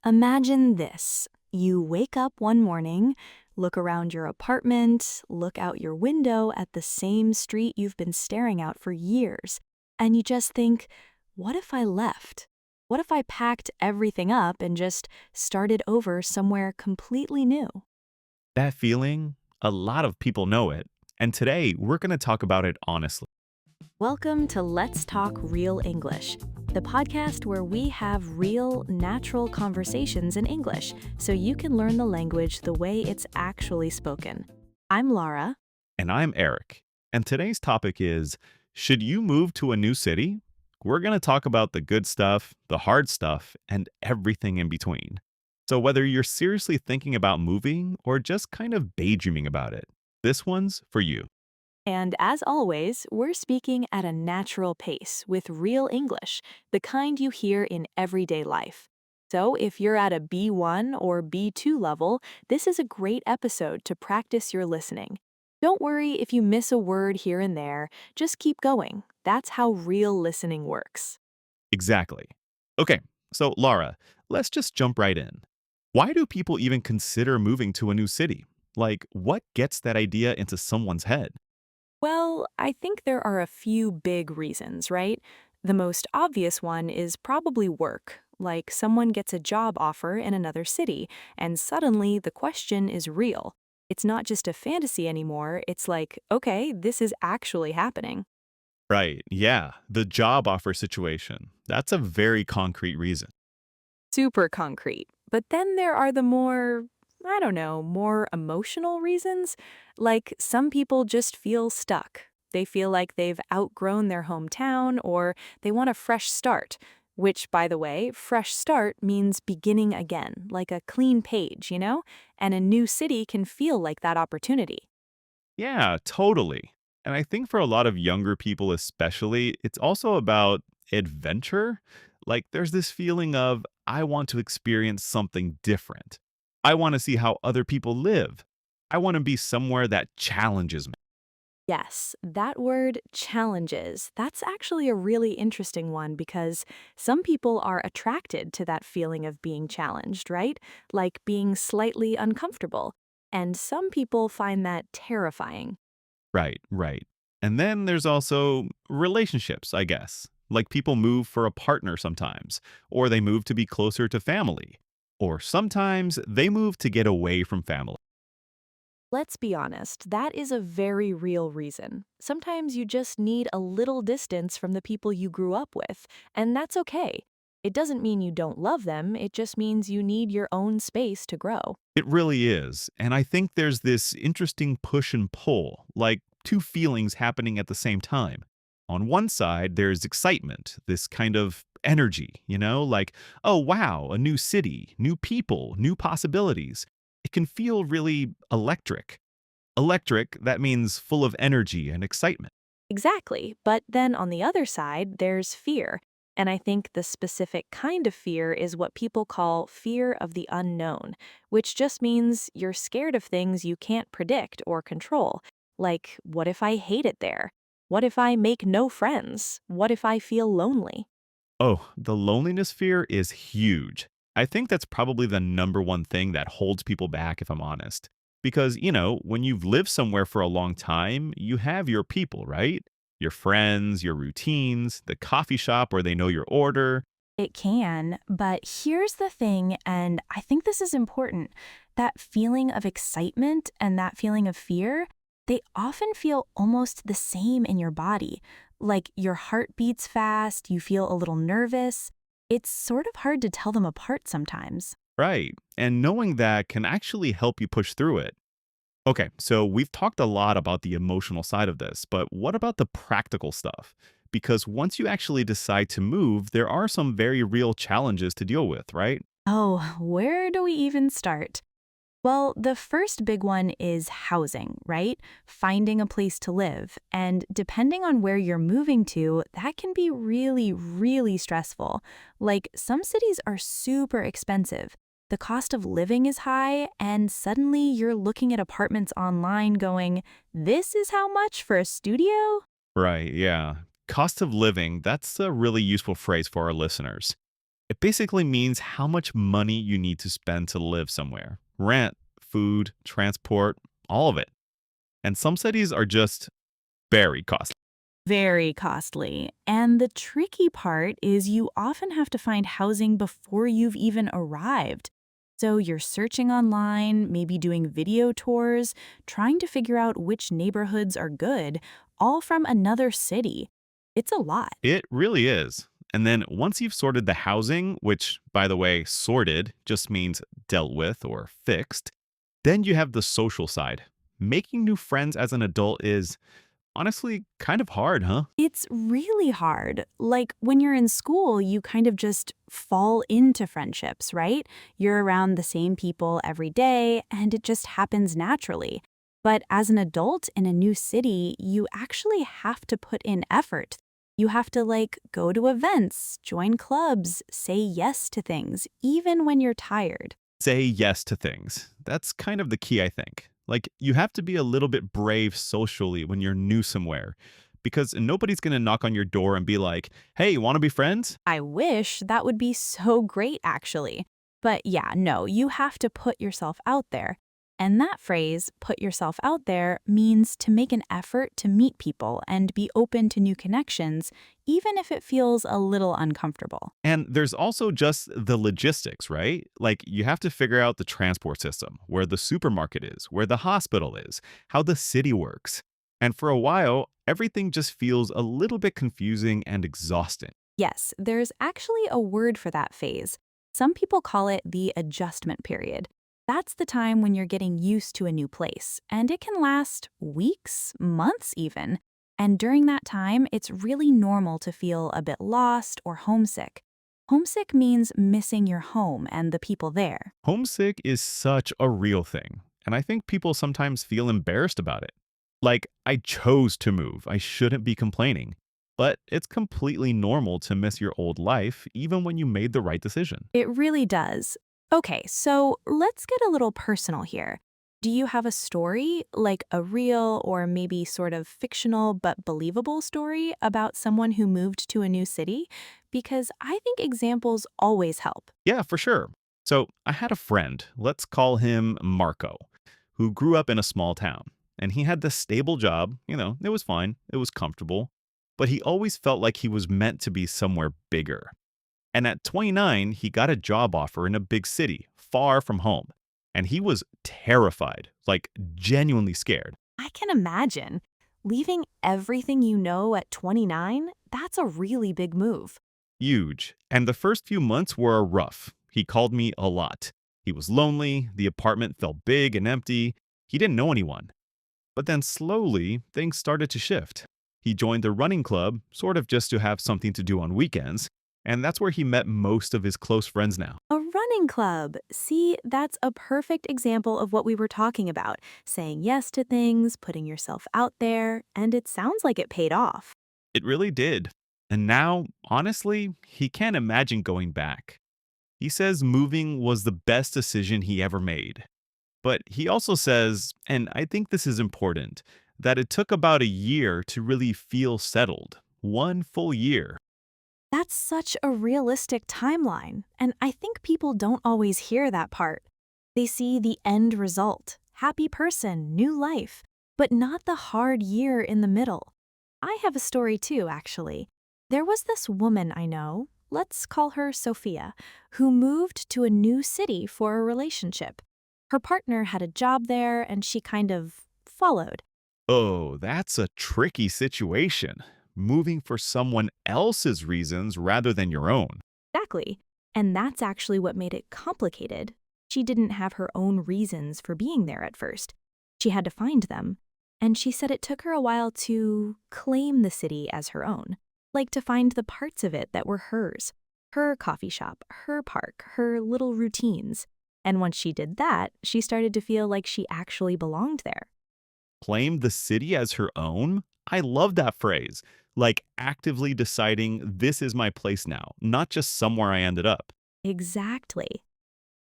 Imagine this. You wake up one morning, look around your apartment, look out your window at the same street you've been staring at for years, and you just think, what if I left? What if I packed everything up and just started over somewhere completely new? That feeling, a lot of people know it, and today we're going to talk about it honestly. Welcome to Let's Talk Real English, the podcast where we have real, natural conversations in English so you can learn the language the way it's actually spoken. I'm Lara. And I'm Eric, and today's topic is, should you move to a new city? We're going to talk about the good stuff, the hard stuff, and everything in between. So whether you're seriously thinking about moving or just kind of daydreaming about it, this one's for you. And as always, we're speaking at a natural pace with real English, the kind you hear in everyday life. So if you're at a B1 or B2 level, this is a great episode to practice your listening. Don't worry if you miss a word here and there, just keep going. That's how real listening works. Exactly. Okay, so Laura, let's just jump right in. Why do people even consider moving to a new city? Like, what gets that idea into someone's head? Well, I think there are a few big reasons, right? The most obvious one is probably work. Like someone gets a job offer in another city, and suddenly the question is real. It's not just a fantasy anymore, it's like, okay, this is actually happening. Right, yeah, the job offer situation. That's a very concrete reason. Super concrete. But then there are the more, I don't know, more emotional reasons. Like some people just feel stuck. They feel like they've outgrown their hometown or they want a fresh start. Which, by the way, fresh start means beginning again, like a clean page, you know? And a new city can feel like that opportunity. Yeah, totally. And I think for a lot of younger people, especially, it's also about adventure. Like there's this feeling of, I want to experience something different. I want to see how other people live. I want to be somewhere that challenges me. Yes, that word challenges, that's actually a really interesting one because some people are attracted to that feeling of being challenged, right? Like being slightly uncomfortable. And some people find that terrifying. Right, right. And then there's also relationships, I guess. Like people move for a partner sometimes, or they move to be closer to family, or sometimes they move to get away from family. Let's be honest, that is a very real reason. Sometimes you just need a little distance from the people you grew up with, and that's okay. It doesn't mean you don't love them, it just means you need your own space to grow. It really is. And I think there's this interesting push and pull, like two feelings happening at the same time. On one side, there's excitement, this kind of energy, like, oh, wow, a new city, new people, new possibilities. It can feel really electric. Electric, that means full of energy and excitement. Exactly. But then on the other side, there's fear. And I think the specific kind of fear is what people call fear of the unknown, which just means you're scared of things you can't predict or control. Like, what if I hate it there? What if I make no friends? What if I feel lonely? Oh, the loneliness fear is huge. I think that's probably the number one thing that holds people back, if I'm honest. Because, when you've lived somewhere for a long time, you have your people, right? Your friends, your routines, the coffee shop where they know your order. It can, but here's the thing, and I think this is important. That feeling of excitement and that feeling of fear, they often feel almost the same in your body. Like your heart beats fast, you feel a little nervous. It's sort of hard to tell them apart sometimes. Right. And knowing that can actually help you push through it. Okay, so we've talked a lot about the emotional side of this, but what about the practical stuff? Because once you actually decide to move, there are some very real challenges to deal with, right? Oh, where do we even start? Well, the first big one is housing, right? Finding a place to live. And depending on where you're moving to, that can be really, really stressful. Like some cities are super expensive. The cost of living is high, and suddenly you're looking at apartments online going, this is how much for a studio? Right, yeah. Cost of living, that's a really useful phrase for our listeners. It basically means how much money you need to spend to live somewhere. Rent, food, transport, all of it. And some cities are just very costly. Very costly. And the tricky part is you often have to find housing before you've even arrived. So you're searching online, maybe doing video tours, trying to figure out which neighborhoods are good, all from another city. It's a lot. It really is. And then once you've sorted the housing, which, by the way, sorted just means dealt with or fixed, then you have the social side. Making new friends as an adult is honestly kind of hard, huh? It's really hard. Like when you're in school, you kind of just fall into friendships, right? You're around the same people every day, and it just happens naturally. But as an adult in a new city, you actually have to put in effort. You have to go to events, join clubs, say yes to things, even when you're tired. Say yes to things. That's kind of the key, I think. Like, you have to be a little bit brave socially when you're new somewhere, because nobody's going to knock on your door and be like, hey, want to be friends? I wish that would be so great, actually. But yeah, no, you have to put yourself out there. And that phrase, put yourself out there, means to make an effort to meet people and be open to new connections, even if it feels a little uncomfortable. And there's also just the logistics, right? Like, you have to figure out the transport system, where the supermarket is, where the hospital is, how the city works. And for a while, everything just feels a little bit confusing and exhausting. Yes, there's actually a word for that phase. Some people call it the adjustment period. That's the time when you're getting used to a new place, and it can last weeks, months even. And during that time, it's really normal to feel a bit lost or homesick. Homesick means missing your home and the people there. Homesick is such a real thing, and I think people sometimes feel embarrassed about it. Like, I chose to move, I shouldn't be complaining. But it's completely normal to miss your old life, even when you made the right decision. It really does. Okay, so let's get a little personal here. Do you have a story, like a real or maybe sort of fictional but believable story about someone who moved to a new city? Because I think examples always help. Yeah, for sure. So, I had a friend, let's call him Marco, who grew up in a small town. And he had this stable job, it was fine, it was comfortable, but he always felt like he was meant to be somewhere bigger. And at 29, he got a job offer in a big city, far from home. And he was terrified, like genuinely scared. I can imagine. Leaving everything you know at 29, that's a really big move. Huge. And the first few months were rough. He called me a lot. He was lonely, the apartment felt big and empty. He didn't know anyone. But then slowly, things started to shift. He joined the running club, sort of just to have something to do on weekends. And that's where he met most of his close friends now. A running club. See, that's a perfect example of what we were talking about. Saying yes to things, putting yourself out there, and it sounds like it paid off. It really did. And now, honestly, he can't imagine going back. He says moving was the best decision he ever made. But he also says, and I think this is important, that it took about a year to really feel settled. 1 full year. That's such a realistic timeline, and I think people don't always hear that part. They see the end result, happy person, new life, but not the hard year in the middle. I have a story too, actually. There was this woman I know, let's call her Sophia, who moved to a new city for a relationship. Her partner had a job there, and she kind of followed. Oh, that's a tricky situation. Moving for someone else's reasons rather than your own. Exactly. And that's actually what made it complicated. She didn't have her own reasons for being there at first. She had to find them. And she said it took her a while to claim the city as her own, like to find the parts of it that were hers. Her coffee shop, her park, her little routines. And once she did that, she started to feel like she actually belonged there. Claim the city as her own? I love that phrase. Like actively deciding this is my place now, not just somewhere I ended up. Exactly.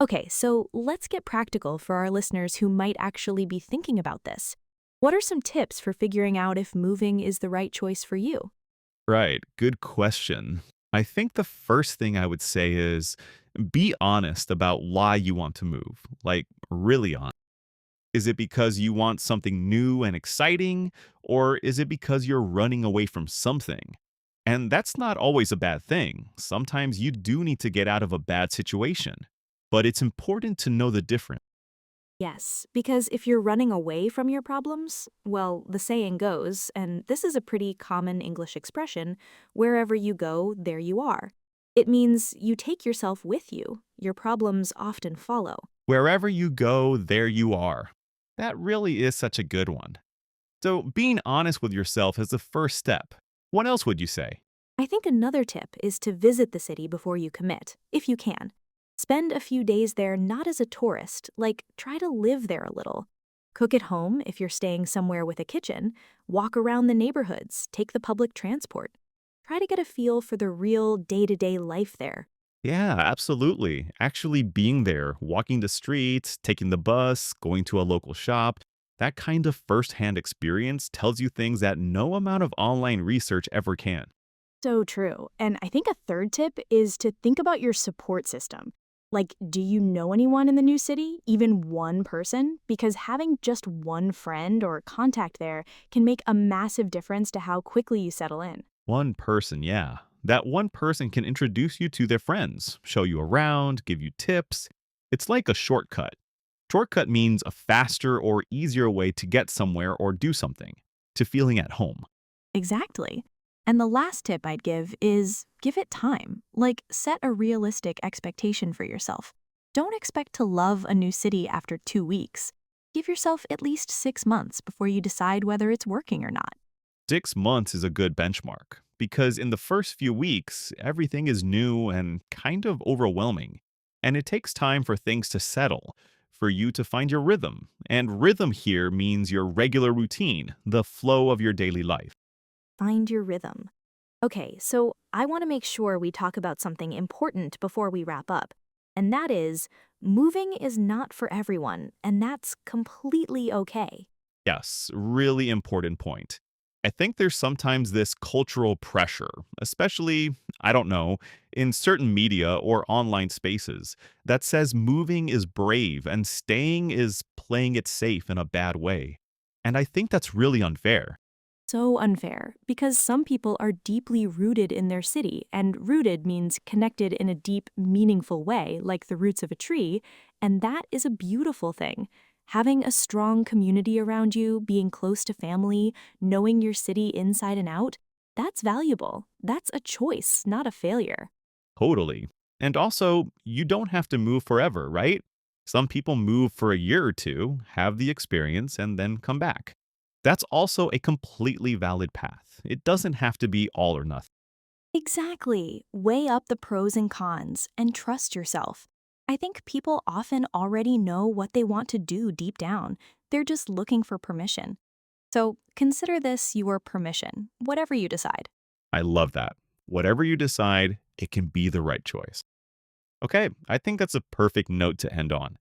Okay, so let's get practical for our listeners who might actually be thinking about this. What are some tips for figuring out if moving is the right choice for you? Right, good question. I think the first thing I would say is be honest about why you want to move. Like, really honest. Is it because you want something new and exciting, or is it because you're running away from something? And that's not always a bad thing. Sometimes you do need to get out of a bad situation. But it's important to know the difference. Yes, because if you're running away from your problems, well, the saying goes, and this is a pretty common English expression, wherever you go, there you are. It means you take yourself with you. Your problems often follow. Wherever you go, there you are. That really is such a good one. So, being honest with yourself is the first step. What else would you say? I think another tip is to visit the city before you commit, if you can. Spend a few days there not as a tourist, like try to live there a little. Cook at home if you're staying somewhere with a kitchen, walk around the neighborhoods, take the public transport. Try to get a feel for the real day-to-day life there. Yeah, absolutely. Actually being there, walking the streets, taking the bus, going to a local shop, that kind of firsthand experience tells you things that no amount of online research ever can. So true. And I think a third tip is to think about your support system. Like, do you know anyone in the new city? Even one person? Because having just one friend or contact there can make a massive difference to how quickly you settle in. One person, yeah. That one person can introduce you to their friends, show you around, give you tips. It's like a shortcut. Shortcut means a faster or easier way to get somewhere or do something, to feeling at home. Exactly. And the last tip I'd give is give it time. Like, set a realistic expectation for yourself. Don't expect to love a new city after 2 weeks. Give yourself at least 6 months before you decide whether it's working or not. 6 months is a good benchmark because in the first few weeks, everything is new and kind of overwhelming. And it takes time for things to settle, for you to find your rhythm. And rhythm here means your regular routine, the flow of your daily life. Find your rhythm. Okay, so I want to make sure we talk about something important before we wrap up. And that is, moving is not for everyone, and that's completely okay. Yes, really important point. I think there's sometimes this cultural pressure, especially, I don't know, in certain media or online spaces, that says moving is brave and staying is playing it safe in a bad way. And I think that's really unfair. So unfair, because some people are deeply rooted in their city, and rooted means connected in a deep, meaningful way, like the roots of a tree, and that is a beautiful thing. Having a strong community around you, being close to family, knowing your city inside and out, that's valuable. That's a choice, not a failure. Totally. And also, you don't have to move forever, right? Some people move for a year or two, have the experience, and then come back. That's also a completely valid path. It doesn't have to be all or nothing. Exactly. Weigh up the pros and cons and trust yourself. I think people often already know what they want to do deep down. They're just looking for permission. So consider this your permission, whatever you decide. I love that. Whatever you decide, it can be the right choice. Okay, I think that's a perfect note to end on.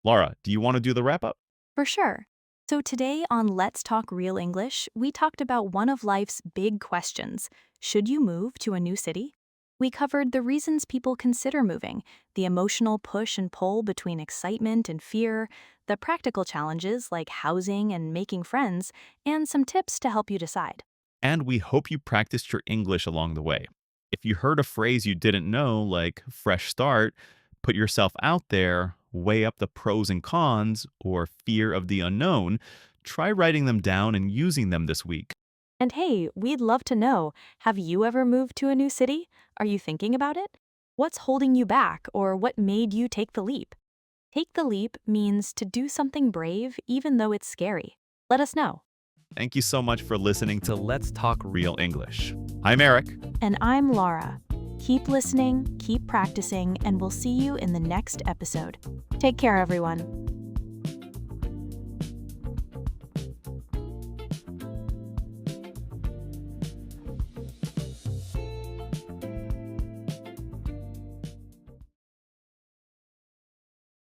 Laura, do you want to do the wrap up? For sure. So today on Let's Talk Real English, we talked about one of life's big questions. Should you move to a new city? We covered the reasons people consider moving, the emotional push and pull between excitement and fear, the practical challenges like housing and making friends, and some tips to help you decide. And we hope you practiced your English along the way. If you heard a phrase you didn't know, like fresh start, put yourself out there, weigh up the pros and cons, or fear of the unknown, try writing them down and using them this week. And hey, we'd love to know, have you ever moved to a new city? Are you thinking about it? What's holding you back or what made you take the leap? Take the leap means to do something brave even though it's scary. Let us know. Thank you so much for listening to Let's Talk Real English. I'm Eric. And I'm Lara. Keep listening, keep practicing, and we'll see you in the next episode. Take care, everyone.